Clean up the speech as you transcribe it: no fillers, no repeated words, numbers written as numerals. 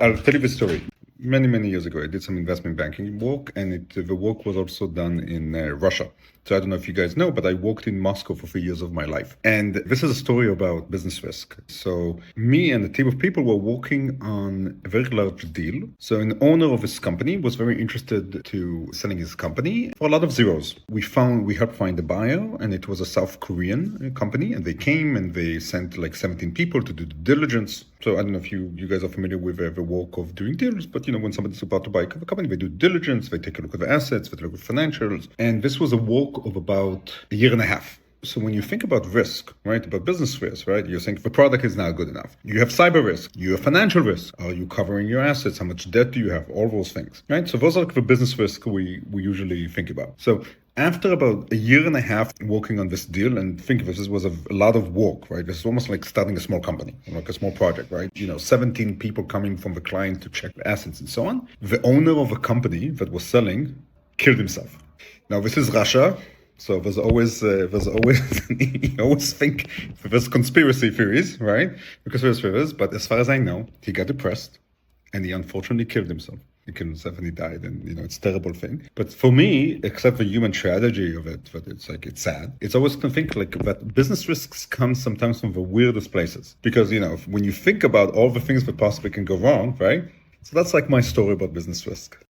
I'll tell you the story. Many years ago, I did some investment banking work, and the work was also done in Russia. So I don't know if you guys know, but I worked in Moscow for 3 years of my life. And this is a story about business risk. So me and a team of people were working on a very large deal. So an owner of his company was very interested to selling his company for a lot of zeros. We helped find a buyer, and it was a South Korean company. And they came and they sent like 17 people to do the diligence. So I don't know if you guys are familiar with the work of doing deals, but when somebody's about to buy a company, they do diligence, they take a look at the assets, they look at financials. And this was a work of about a year and a half. So when you think about risk, right, about business risk, right, you're saying the product is not good enough. You have cyber risk, you have financial risk. Are you covering your assets? How much debt do you have? All those things, right? So those are like the business risk we usually think about. So after about a year and a half working on this deal, and think of this was a lot of work, right? This is almost like starting a small company, like a small project, right? 17 people coming from the client to check the assets and so on. The owner of a company that was selling killed himself. Now this is Russia. So there's always you always think there's conspiracy theories, right? Conspiracy theories, but as far as I know, he got depressed and he unfortunately killed himself. He killed himself and he died, and it's a terrible thing. But for me, except the human tragedy of it, but it's sad. It's always to think like that business risks come sometimes from the weirdest places. Because when you think about all the things that possibly can go wrong, right? So that's like my story about business risk.